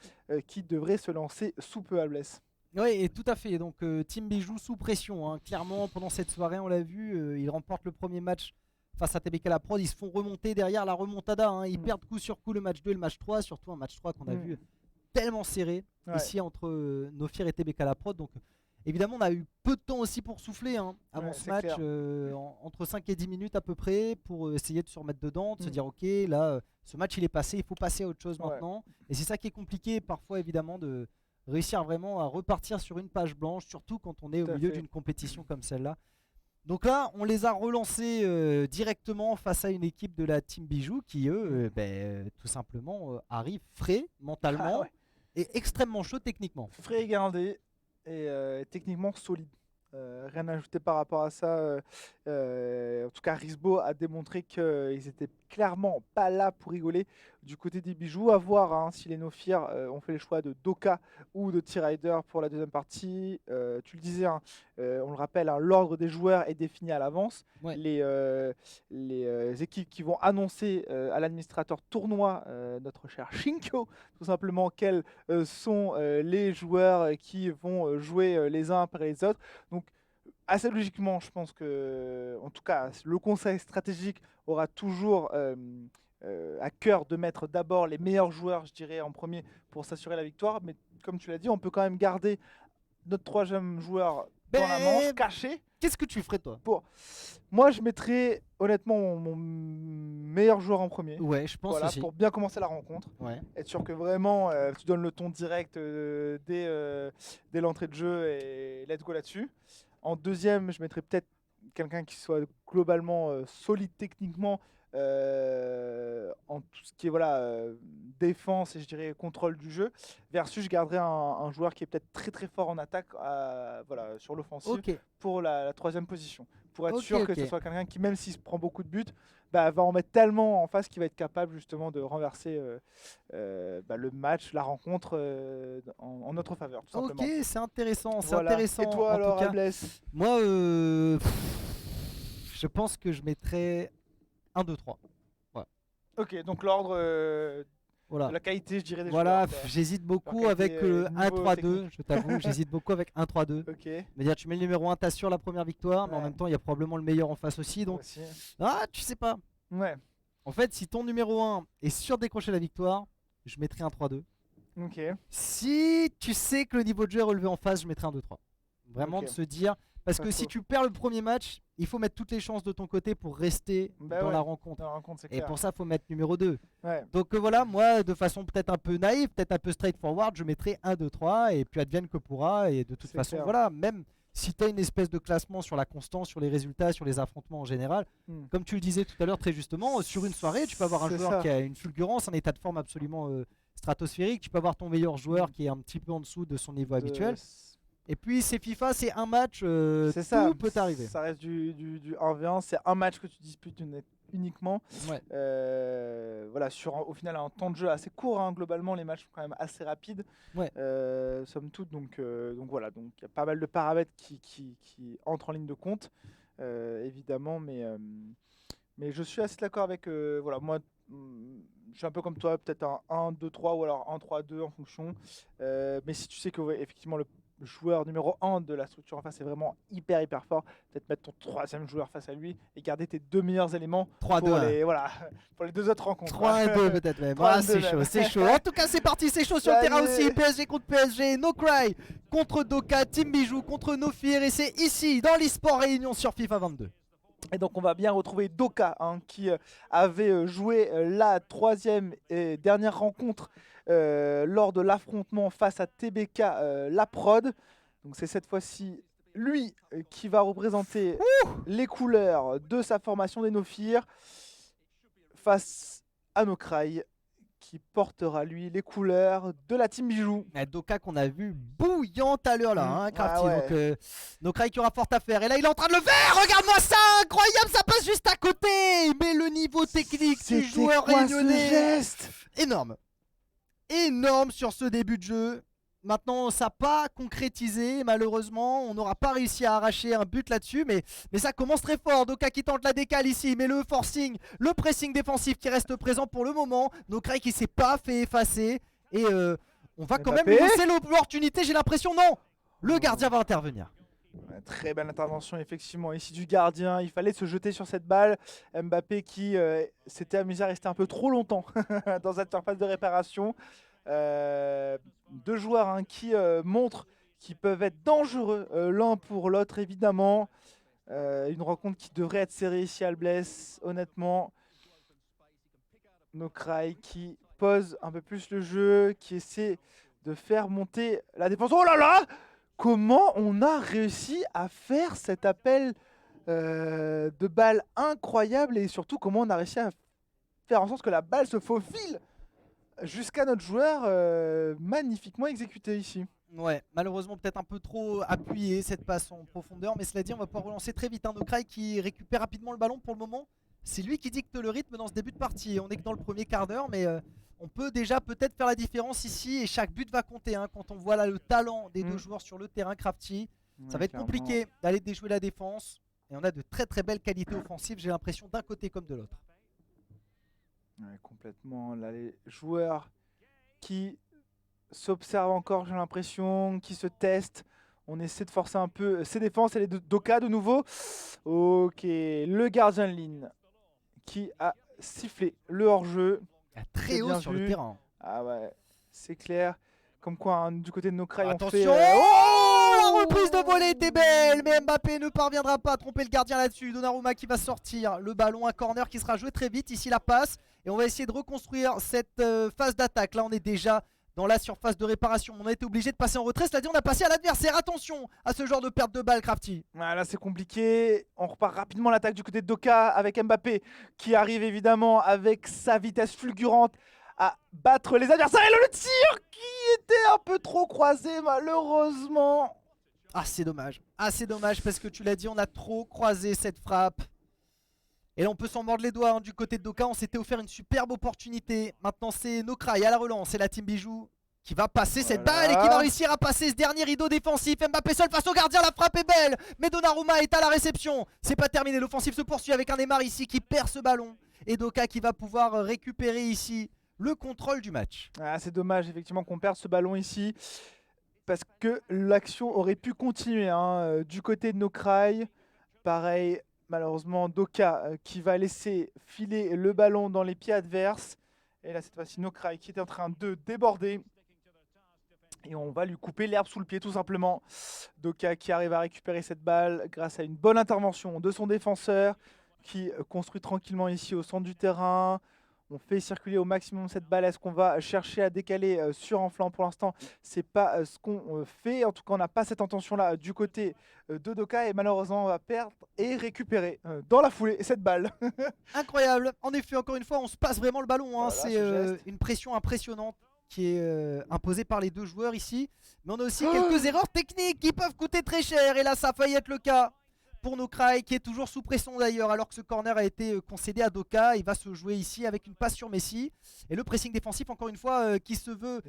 qui devrait se lancer sous peu à Blesse. Oui, et tout à fait. Donc, Team Bijoux sous pression. Hein. Clairement, pendant cette soirée, on l'a vu, ils remportent le premier match face à TBK la prod, ils se font remonter derrière la remontada, hein. Ils perdent coup sur coup le match 2 et le match 3, surtout un match 3 qu'on a vu tellement serré ici entre Nofir et TBK la prod. Donc évidemment on a eu peu de temps aussi pour souffler hein, avant ce match, entre 5 et 10 minutes à peu près, pour essayer de se remettre dedans, de se dire ok là ce match il est passé, il faut passer à autre chose maintenant. Et c'est ça qui est compliqué parfois évidemment, de réussir vraiment à repartir sur une page blanche, surtout quand on est au milieu d'une compétition comme celle-là. Donc là, on les a relancés directement face à une équipe de la Team Bijoux qui, eux, tout simplement, arrivent frais mentalement et extrêmement chaud techniquement. Frais et gardés et techniquement solide. Rien à ajouter par rapport à ça. En tout cas, Risbo a démontré qu'ils étaient clairement pas là pour rigoler du côté des Bijoux. À voir hein, si les Nofir ont fait le choix de Doka ou de T-Rider pour la deuxième partie. Tu le disais, hein, on le rappelle, hein, l'ordre des joueurs est défini à l'avance. Les équipes qui vont annoncer à l'administrateur tournoi, notre cher Shinko, tout simplement, quels sont les joueurs qui vont jouer les uns après les autres. Donc, assez logiquement, je pense que, en tout cas, le conseil stratégique aura toujours à cœur de mettre d'abord les meilleurs joueurs, je dirais, en premier pour s'assurer la victoire. Mais comme tu l'as dit, on peut quand même garder notre troisième joueur dans la manche, caché. Qu'est-ce que tu ferais toi Moi, je mettrais honnêtement mon meilleur joueur en premier. Ouais, je pense aussi. Pour bien commencer la rencontre. Être sûr que vraiment, tu donnes le ton direct dès l'entrée de jeu et let's go là-dessus. En deuxième, je mettrais peut-être quelqu'un qui soit globalement solide techniquement, en tout ce qui est défense et je dirais contrôle du jeu, versus je garderais un joueur qui est peut-être très très fort en attaque sur l'offensive pour la troisième position, pour être sûr que ce soit quelqu'un qui, même s'il se prend beaucoup de buts, va en mettre tellement en face qu'il va être capable justement de renverser le match, la rencontre en notre faveur, tout simplement. Ok, c'est intéressant, c'est intéressant. Et toi alors, Abless? Moi, je pense que je mettrais 1-2-3. Ouais. Ok, donc l'ordre, la qualité, je dirais, des joueurs. J'hésite beaucoup avec 1-3-2, je t'avoue, j'hésite beaucoup avec 1-3-2. Mais dire, tu mets le numéro 1, t'assures la première victoire, mais en même temps, il y a probablement le meilleur en face aussi. Donc, tu sais pas. En fait, si ton numéro 1 est sûr de décrocher la victoire, je mettrais 1-3-2. Si tu sais que le niveau de jeu est relevé en face, je mettrais 1-2-3. Vraiment de se dire. Parce que si tu perds le premier match, il faut mettre toutes les chances de ton côté pour rester dans la rencontre. Et pour ça, il faut mettre numéro 2. Donc voilà, moi, de façon peut-être un peu naïve, peut-être un peu straightforward, je mettrai 1, 2, 3 et puis advienne que pourra. Et de toute façon, voilà, même si tu as une espèce de classement sur la constance, sur les résultats, sur les affrontements en général, comme tu le disais tout à l'heure très justement, sur une soirée, tu peux avoir un joueur qui a une fulgurance, un état de forme absolument stratosphérique. Tu peux avoir ton meilleur joueur qui est un petit peu en dessous de son niveau habituel. Et puis c'est FIFA, c'est un match, tout peut arriver. Ça reste du 1v1, c'est un match que tu disputes uniquement. Au final un temps de jeu assez court, hein. Globalement les matchs sont quand même assez rapides, somme toute. Donc voilà, donc il y a pas mal de paramètres qui entrent en ligne de compte, évidemment, mais je suis assez d'accord avec, moi je suis un peu comme toi, peut-être un 1-2-3 ou alors un 3-2 en fonction, mais si tu sais que effectivement le joueur numéro 1 de la structure en face est vraiment hyper fort, peut-être mettre ton troisième joueur face à lui et garder tes deux meilleurs éléments pour les deux autres rencontres. 3-2 peut-être même. C'est chaud. En tout cas c'est parti, c'est chaud sur le terrain aussi. PSG contre PSG, No Cry contre Doka, Team Bijoux contre Nofir, et c'est ici dans l'eSport Réunion sur FIFA 22. Et donc on va bien retrouver Doka, qui avait joué la troisième et dernière rencontre lors de l'affrontement face à TBK la prod. Donc c'est cette fois-ci lui qui va représenter les couleurs de sa formation des Nofir face à No Cry, qui portera lui les couleurs de la Team Bijoux. Doka qu'on a vu bouillante à l'heure là, Crafty. Donc No Cry qui aura fort à faire. Et là il est en train de le faire. Regarde-moi ça, incroyable, ça passe juste à côté. énorme sur ce début de jeu. Maintenant, ça n'a pas concrétisé, malheureusement. On n'aura pas réussi à arracher un but là-dessus, mais ça commence très fort. Doka qui tente la décale ici, mais le forcing, le pressing défensif qui reste présent pour le moment. Nokraï qui s'est pas fait effacer. Et on va quand même lui laisser l'opportunité, j'ai l'impression. Non, le gardien va intervenir. Très belle intervention effectivement ici du gardien, il fallait se jeter sur cette balle. Mbappé qui s'était amusé à rester un peu trop longtemps dans cette surface de réparation. Deux joueurs qui montrent qu'ils peuvent être dangereux l'un pour l'autre évidemment. Une rencontre qui devrait être serrée ici à Alblès, honnêtement. Nokraï qui pose un peu plus le jeu, qui essaie de faire monter la défense. Oh là là! Comment on a réussi à faire cet appel de balle incroyable et surtout comment on a réussi à faire en sorte que la balle se faufile jusqu'à notre joueur, magnifiquement exécuté ici. Ouais, malheureusement peut-être un peu trop appuyé cette passe en profondeur, mais cela dit on va pouvoir relancer très vite. Nokraï qui récupère rapidement le ballon pour le moment. C'est lui qui dicte le rythme dans ce début de partie. On est que dans le premier quart d'heure, mais on peut déjà peut-être faire la différence ici et chaque but va compter quand on voit là le talent des deux joueurs sur le terrain. Crafty, ça va être compliqué d'aller déjouer la défense et on a de très très belles qualités offensives, j'ai l'impression, d'un côté comme de l'autre. Ouais, complètement, là les joueurs qui s'observent encore, j'ai l'impression, qui se testent. On essaie de forcer un peu ses défenses et les Doka de nouveau. Ok, le gardien de ligne qui a sifflé le hors-jeu. Très haut sur le terrain. Ah ouais, c'est clair. Comme quoi, du côté de Nokraï, attention, on fait... la reprise de volée était belle, mais Mbappé ne parviendra pas à tromper le gardien là-dessus. Donnarumma qui va sortir le ballon, un corner qui sera joué très vite. Ici, la passe. Et on va essayer de reconstruire cette phase d'attaque. Là, on est déjà dans la surface de réparation. On a été obligé de passer en retrait, c'est-à-dire on a passé à l'adversaire. Attention à ce genre de perte de balle, Crafty. Là c'est compliqué. On repart rapidement l'attaque du côté de Doka avec Mbappé qui arrive évidemment avec sa vitesse fulgurante à battre les adversaires. Et là, le tir qui était un peu trop croisé malheureusement. Ah c'est dommage. Ah c'est dommage parce que tu l'as dit, on a trop croisé cette frappe. Et là on peut s'en mordre les doigts du côté de Doka. On s'était offert une superbe opportunité. Maintenant c'est Nokraï à la relance. C'est la team Bijou qui va passer cette balle et qui va réussir à passer ce dernier rideau défensif. Mbappé seul face au gardien, la frappe est belle. Mais Donnarumma est à la réception. C'est pas terminé, l'offensive se poursuit avec un Neymar ici qui perd ce ballon. Et Doka qui va pouvoir récupérer ici le contrôle du match. C'est dommage effectivement qu'on perde ce ballon ici. Parce que l'action aurait pu continuer du côté de Nokraï. Pareil. Malheureusement, Doka qui va laisser filer le ballon dans les pieds adverses. Et là, cette fois-ci, Nokraï qui était en train de déborder. Et on va lui couper l'herbe sous le pied, tout simplement. Doka qui arrive à récupérer cette balle grâce à une bonne intervention de son défenseur qui construit tranquillement ici au centre du terrain. On fait circuler au maximum cette balle. Est-ce qu'on va chercher à décaler sur un flanc? Pour l'instant, c'est pas ce qu'on fait. En tout cas, on n'a pas cette intention-là du côté de Doka. Et malheureusement, on va perdre et récupérer dans la foulée cette balle. Incroyable. En effet, encore une fois, on se passe vraiment le ballon. Voilà, c'est une pression impressionnante qui est imposée par les deux joueurs ici. Mais on a aussi quelques erreurs techniques qui peuvent coûter très cher. Et là, ça a failli être le cas pour Nokraï qui est toujours sous pression d'ailleurs, alors que ce corner a été concédé à Doka. Il va se jouer ici avec une passe sur Messi. Et le pressing défensif encore une fois qui se veut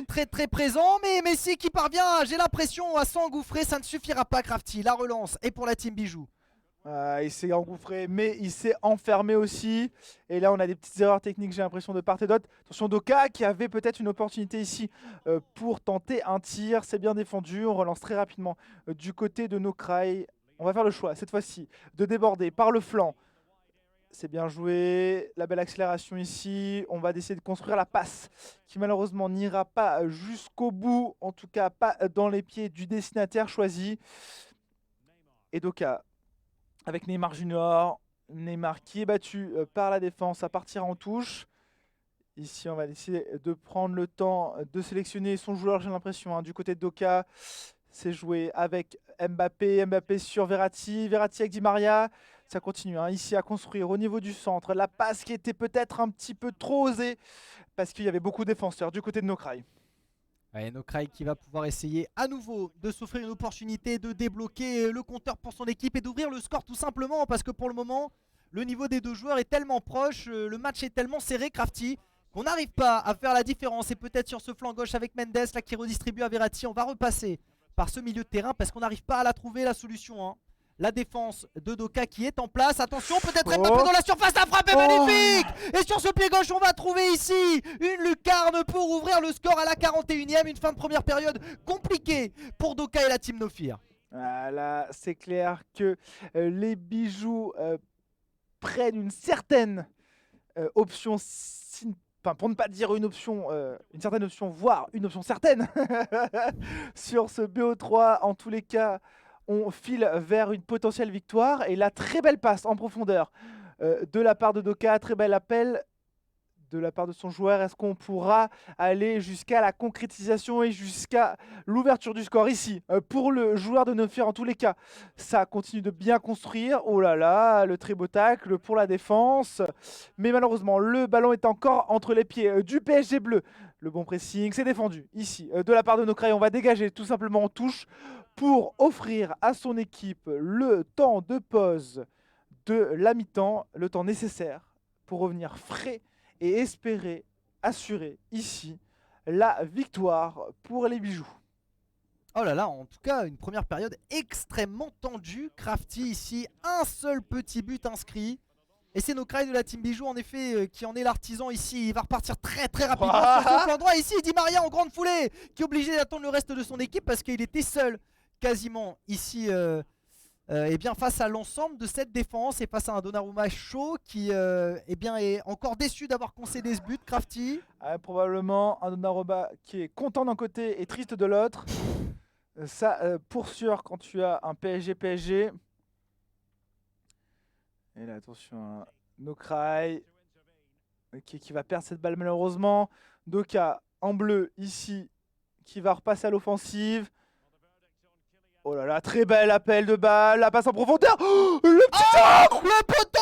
très très présent. Mais Messi qui parvient, j'ai l'impression, à s'engouffrer. Ça ne suffira pas, Crafty. La relance est pour la team Bijou. Il s'est engouffré, mais il s'est enfermé aussi. Et là, on a des petites erreurs techniques, j'ai l'impression, de part et d'autre. Attention, Doka qui avait peut-être une opportunité ici pour tenter un tir. C'est bien défendu. On relance très rapidement du côté de Nokraï. On va faire le choix, cette fois-ci, de déborder par le flanc. C'est bien joué. La belle accélération ici. On va essayer de construire la passe qui, malheureusement, n'ira pas jusqu'au bout. En tout cas, pas dans les pieds du destinataire choisi. Et Doka, avec Neymar Junior. Neymar qui est battu par la défense à partir en touche. Ici, on va essayer de prendre le temps de sélectionner son joueur, j'ai l'impression, du côté de Doka. C'est joué avec Mbappé, Mbappé sur Verratti, Verratti avec Di Maria. Ça continue ici à construire au niveau du centre. La passe qui était peut-être un petit peu trop osée parce qu'il y avait beaucoup de défenseurs du côté de Nokraï. Ouais, Nokraï qui va pouvoir essayer à nouveau de s'offrir une opportunité de débloquer le compteur pour son équipe et d'ouvrir le score tout simplement parce que pour le moment, le niveau des deux joueurs est tellement proche, le match est tellement serré, Crafty, qu'on n'arrive pas à faire la différence. Et peut-être sur ce flanc gauche avec Mendes là qui redistribue à Verratti. On va repasser par ce milieu de terrain parce qu'on n'arrive pas à la trouver la solution. Hein. La défense de Doka qui est en place. Attention, peut-être Mbappé dans la surface. La frappe est magnifique. Et sur ce pied gauche, on va trouver ici une lucarne pour ouvrir le score à la 41e. Une fin de première période compliquée pour Doka et la team Nofir. Là, c'est clair que les bijoux prennent une certaine option, enfin, pour ne pas dire une option, une certaine option, voire une option certaine sur ce BO3. En tous les cas, on file vers une potentielle victoire. Et la très belle passe en profondeur de la part de Doka, très bel appel de la part de son joueur. Est-ce qu'on pourra aller jusqu'à la concrétisation et jusqu'à l'ouverture du score ici pour le joueur de Nofir? En tous les cas, ça continue de bien construire. Oh là là, le très beau tacle pour la défense. Mais malheureusement, le ballon est encore entre les pieds du PSG bleu. Le bon pressing, c'est défendu ici de la part de Nokraï. On va dégager tout simplement en touche pour offrir à son équipe le temps de pause de la mi-temps, le temps nécessaire pour revenir frais et espérer assurer ici la victoire pour les bijoux. Oh là là, en tout cas, une première période extrêmement tendue. Crafty ici, un seul petit but inscrit. Et c'est Nokraï de la team Bijoux en effet qui en est l'artisan ici. Il va repartir très rapidement sur son flanc droit ici. Di Maria en grande foulée qui est obligé d'attendre le reste de son équipe parce qu'il était seul quasiment ici eh bien, face à l'ensemble de cette défense et face à un Donnarumma chaud qui eh bien, est encore déçu d'avoir concédé ce but. Crafty. Probablement un Donnarumma qui est content d'un côté et triste de l'autre. Ça, pour sûr, quand tu as un PSG. Et là, attention, hein. Nokraï qui va perdre cette balle malheureusement. Doka en bleu ici qui va repasser à l'offensive. Oh là là, très bel appel de balle, la passe en profondeur. Oh, le petit centre, le poteau.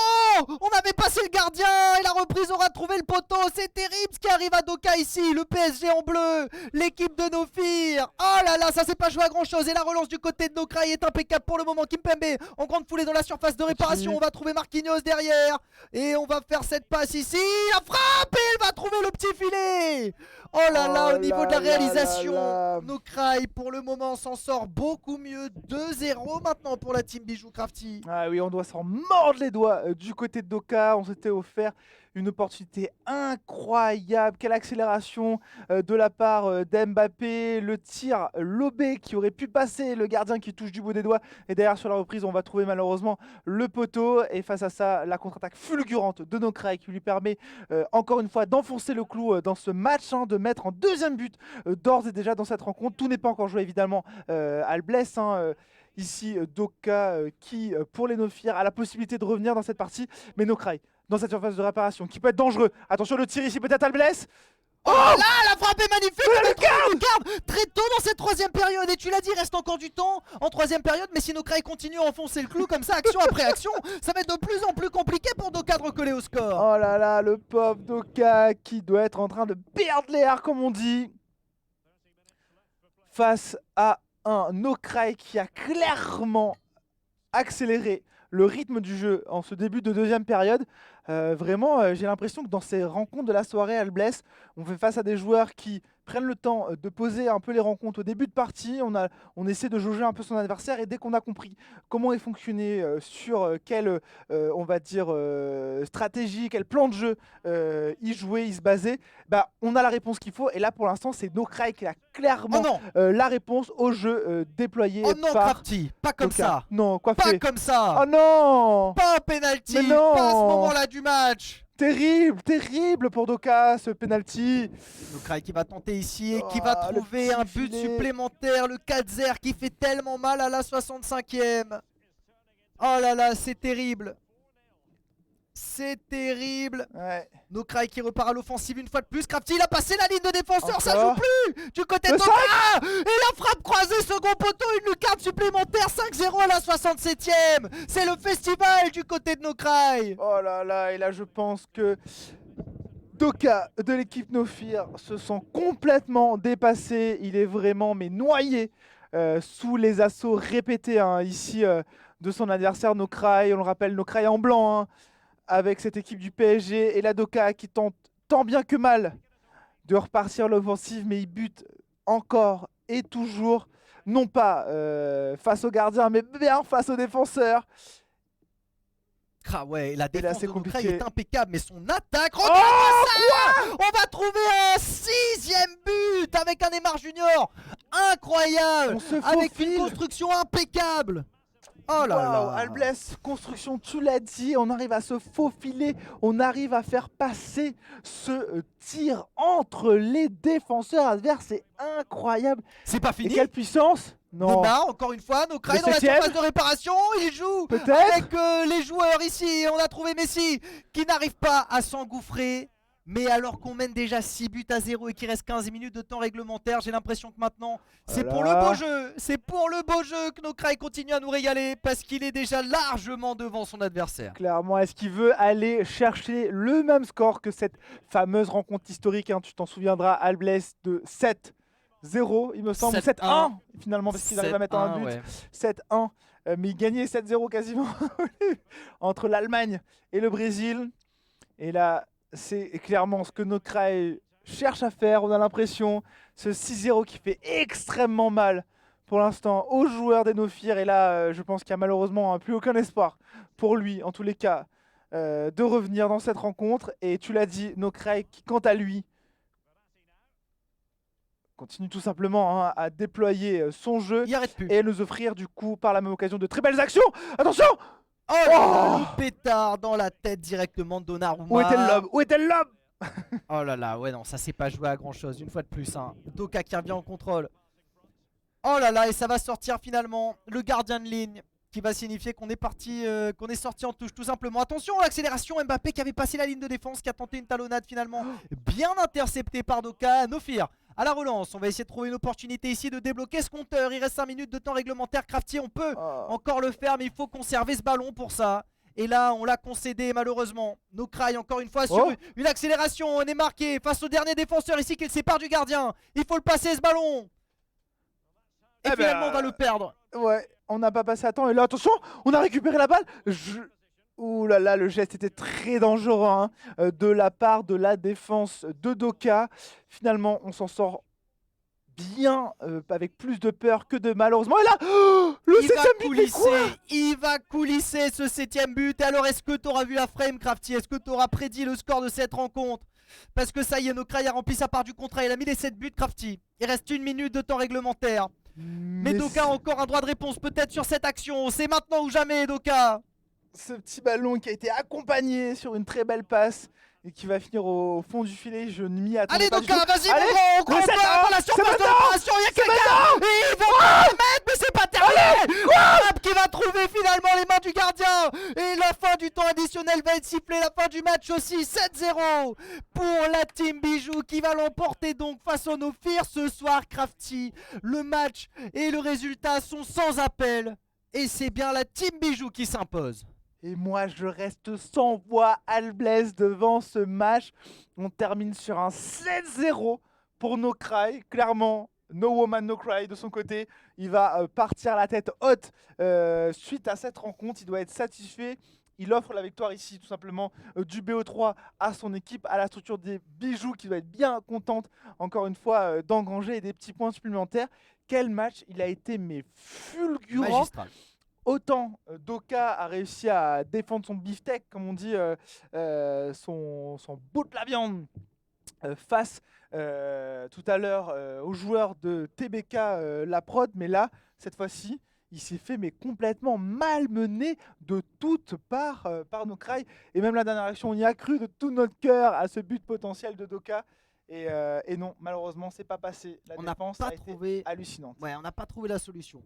On avait passé le gardien et la reprise aura trouvé le poteau. C'est terrible ce qui arrive à Doka ici. Le PSG en bleu, l'équipe de Nofir. Oh là là, ça s'est pas joué à grand chose. Et la relance du côté de Nokraï est impeccable pour le moment. Kimpembe en grande foulée dans la surface de réparation. On va trouver Marquinhos derrière. Et on va faire cette passe ici. La frappe et elle va trouver le petit filet. Oh là là, au niveau de la réalisation, Nokraï pour le moment s'en sort beaucoup mieux. 2-0 maintenant pour la team Bijoux Crafty. Ah oui, on doit s'en mordre les doigts du côté de Doka. On s'était offert une opportunité incroyable. Quelle accélération de la part d'Mbappé. Le tir lobé qui aurait pu passer. Le gardien qui touche du bout des doigts. Et derrière sur la reprise, on va trouver malheureusement le poteau. Et face à ça, la contre-attaque fulgurante de Nokraï qui lui permet encore une fois d'enfoncer le clou dans ce match, hein, de mettre en deuxième but d'ores et déjà dans cette rencontre. Tout n'est pas encore joué évidemment à Alblès. Ici, Doka qui, pour les Nofir, a la possibilité de revenir dans cette partie. Mais Nokraï, dans cette surface de réparation, qui peut être dangereux. Attention, le tir ici, peut-être Alblès. Oh là, la frappe est magnifique. Le garde très tôt dans cette troisième période. Et tu l'as dit, il reste encore du temps en troisième période. Mais si Nokraï continue à enfoncer le clou comme ça, action après action, ça va être de plus en plus compliqué pour Doka de recoller au score. Oh là là, le pauvre Doka qui doit être en train de perdre l'air, comme on dit. Face à un Nokraï qui a clairement accéléré le rythme du jeu en ce début de deuxième période. Vraiment, j'ai l'impression que dans ces rencontres de la soirée à Alblès, on fait face à des joueurs qui prennent le temps de poser un peu les rencontres au début de partie. On essaie de jauger un peu son adversaire et dès qu'on a compris comment il fonctionnait, sur quelle on va dire stratégie, quel plan de jeu il jouait, il se basait, bah, on a la réponse qu'il faut. Et là pour l'instant c'est Nokraï qui a clairement la réponse au jeu déployé par Crafty, pas comme Doka. ça. Non, quoi pas fait comme ça. Oh non. Pas un penalty. Mais non. Pas à ce moment-là du match. Terrible pour Doka ce penalty. Nokraï qui va tenter ici et qui va trouver un but supplémentaire. Le 4-0 qui fait tellement mal à la 65e. Oh là là, c'est terrible. C'est terrible. Ouais. Nokraï qui repart à l'offensive une fois de plus. Crafty, il a passé la ligne de défenseur, encore. ça joue plus. Du côté de Doka. Et la frappe croisée, second poteau, une lucarne supplémentaire. 5-0 à la 67e. C'est le festival du côté de Nokraï. Oh là là, et là je pense que Doka de l'équipe Nofir se sent complètement dépassé. Il est vraiment noyé sous les assauts répétés ici de son adversaire Nokraï. On le rappelle, Nokraï en blanc avec cette équipe du PSG et la Doka qui tente tant bien que mal de repartir l'offensive, mais il bute encore et toujours, non pas face au gardien, mais bien face au défenseur. Ah ouais, la Et là, défense c'est de Nokraï compliqué. est impeccable, mais son attaque... Oh, Regarde ça! quoi? On va trouver un 6e but avec un Neymar Junior incroyable, On se avec une faufile. construction impeccable. Oh là Waouh, là. Alblès, construction, tu l'as dit, on arrive à se faufiler, on arrive à faire passer ce tir entre les défenseurs adverses, c'est incroyable. C'est pas Et fini. quelle puissance? Non. Neymar, encore une fois, Nokraï Le dans la 7e. surface de réparation, il joue Peut-être. avec les joueurs ici. On a trouvé Messi qui n'arrive pas à s'engouffrer. Mais alors qu'on mène déjà 6 buts à 0 et qu'il reste 15 minutes de temps réglementaire, j'ai l'impression que maintenant, c'est pour le Voilà. beau jeu. C'est pour le beau jeu que Nokraï continue à nous régaler parce qu'il est déjà largement devant son adversaire. Clairement, est-ce qu'il veut aller chercher le même score que cette fameuse rencontre historique, hein, tu t'en souviendras, Alblès, de 7-0, il me semble, 7-1 finalement, parce qu'il arrive à mettre un but, ouais. 7-1, mais il gagnait 7-0 quasiment entre l'Allemagne et le Brésil. Et là, c'est clairement ce que Nokraï cherche à faire, on a l'impression, ce 6-0 qui fait extrêmement mal pour l'instant aux joueurs des No-Fear. Et là, je pense qu'il n'y a malheureusement plus aucun espoir pour lui, en tous les cas, de revenir dans cette rencontre. Et tu l'as dit, Nokraï, qui quant à lui, continue tout simplement à déployer son jeu Il arrête plus. et nous offrir du coup par la même occasion de très belles actions. Attention! Oh là là, le pétard dans la tête directement de Donnarumma. Où était le lob? Où était le lob? Oh là là, ouais non, ça s'est pas joué à grand chose, une fois de plus. Hein. Doka qui revient en contrôle. Oh là là, et ça va sortir finalement le gardien de ligne qui va signifier qu'on est parti, qu'on est sorti en touche tout simplement. Attention, l'accélération, Mbappé qui avait passé la ligne de défense, qui a tenté une talonnade finalement, bien intercepté par Doka. No-Fear à la relance, on va essayer de trouver une opportunité ici de débloquer ce compteur. Il reste 5 minutes de temps réglementaire, Crafty, on peut encore le faire, mais il faut conserver ce ballon pour ça. Et là, on l'a concédé malheureusement. Nokraï encore une fois sur une accélération. On est marqué face au dernier défenseur ici qui le sépare du gardien. Il faut le passer ce ballon. Et finalement, on va le perdre. Ouais, on n'a pas passé à temps. Et là, attention, on a récupéré la balle. Ouh là là, le geste était très dangereux hein, de la part de la défense de Doka. Finalement, on s'en sort bien, avec plus de peur que de malheureusement. Et là, le 7ème but, il va coulisser ce 7ème but. Et alors, est-ce que tu auras vu la frame, Crafty? Est-ce que tu auras prédit le score de cette rencontre? Parce que ça y est, Nokraï a rempli sa part du contrat. Il a mis les 7 buts, Crafty. Il reste 1 minute de temps réglementaire. Mais Doka a encore un droit de réponse peut-être sur cette action. C'est maintenant ou jamais, Doka. Ce petit ballon qui a été accompagné sur une très belle passe et qui va finir au fond du filet, je ne m'y attendais pas. Allez Doka, vas-y mon grand, on croit pas la surface de réparation, il y a quelqu'un. Ils vont pas le mettre, mais c'est pas terminé. Wab qui va trouver finalement les mains du gardien. Et la fin du temps additionnel va être sifflée, la fin du match aussi, 7-0 pour la team Bijou qui va l'emporter donc face au No-Fear ce soir. Crafty, le match et le résultat sont sans appel. Et c'est bien la team Bijou qui s'impose. Et moi, je reste sans voix, Alblès, devant ce match. On termine sur un 7-0 pour Nokraï. Clairement, No Woman No Cry de son côté. Il va partir la tête haute suite à cette rencontre. Il doit être satisfait. Il offre la victoire ici, tout simplement, du BO3 à son équipe, à la structure des Bijoux, qui doit être bien contente, encore une fois, d'engranger des petits points supplémentaires. Quel match il a été, mais fulgurant. Magistral. Autant Doka a réussi à défendre son beefsteak, comme on dit, son bout de la viande face tout à l'heure aux joueurs de TBK la prod, mais là, cette fois-ci, il s'est fait mais complètement malmené de toutes parts par Nokraï. Et même la dernière action, on y a cru de tout notre cœur à ce but potentiel de Doka. Et non, malheureusement, c'est pas passé. La défense a été hallucinante. Ouais, on n'a pas trouvé la solution.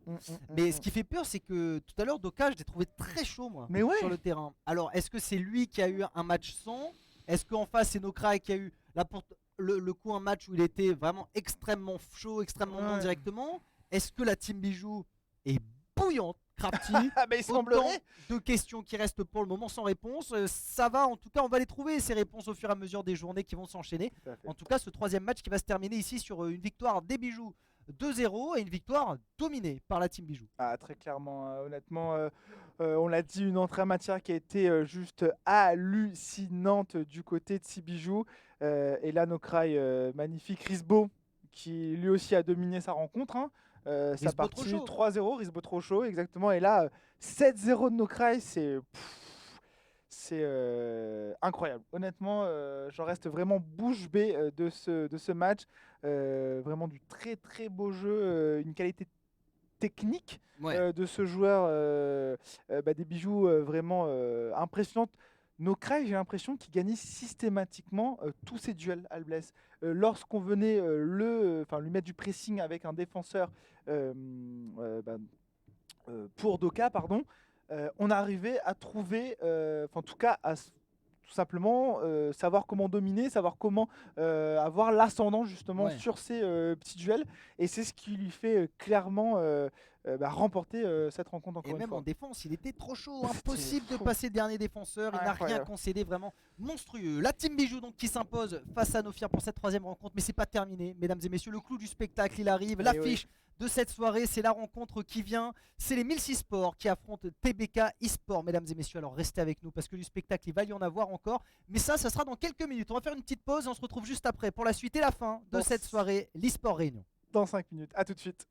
Mais ce qui fait peur, c'est que tout à l'heure, Doka, je l'ai trouvé très chaud, moi, sur le terrain. Alors, est-ce que c'est lui qui a eu un match sans? Est-ce qu'en face, c'est Nokraï qui a eu le coup, un match où il était vraiment extrêmement chaud, extrêmement bon directement? Est-ce que la team Bijou est bouillante? Crafty, il semblerait. De questions qui restent pour le moment sans réponse. Ça va, en tout cas, on va les trouver, ces réponses, au fur et à mesure des journées qui vont s'enchaîner. En tout cas, ce troisième match qui va se terminer ici sur une victoire des Bijoux 2-0 et une victoire dominée par la team Bijou. Ah, très clairement, honnêtement, on l'a dit, une entrée en matière qui a été juste hallucinante du côté de Sibijou. Et là, Nocrai, magnifique. Risbo, qui lui aussi a dominé sa rencontre. Hein. Sa partie 3-0, Risbo trop chaud, exactement. Et là, 7-0 de Nocrai, c'est incroyable. Honnêtement, j'en reste vraiment bouche bée de ce match. Vraiment du très très beau jeu, une qualité technique de ce joueur, des bijoux vraiment impressionnantes. Nocrai, j'ai l'impression qu'il gagnait systématiquement tous ses duels, Albless. Lorsqu'on venait lui mettre du pressing avec un défenseur pour Doka, pardon, on arrivait à trouver, en tout cas à tout simplement savoir comment dominer, savoir comment avoir l'ascendant justement sur ces petits duels. Et c'est ce qui lui fait clairement remporter cette rencontre encore une fois. Et même en défense, il était trop chaud, impossible de passer dernier défenseur, il n'a rien concédé, vraiment monstrueux. La team Bijou donc qui s'impose face à Nofir pour cette troisième rencontre, mais c'est pas terminé, mesdames et messieurs, le clou du spectacle il arrive, l'affiche de cette soirée, c'est la rencontre qui vient, c'est les 1006 Sports qui affrontent TBK eSport, mesdames et messieurs. Alors restez avec nous parce que du spectacle il va y en avoir encore, mais ça sera dans quelques minutes. On va faire une petite pause et on se retrouve juste après pour la suite et la fin de cette soirée, l'eSport Réunion. Dans 5 minutes, à tout de suite.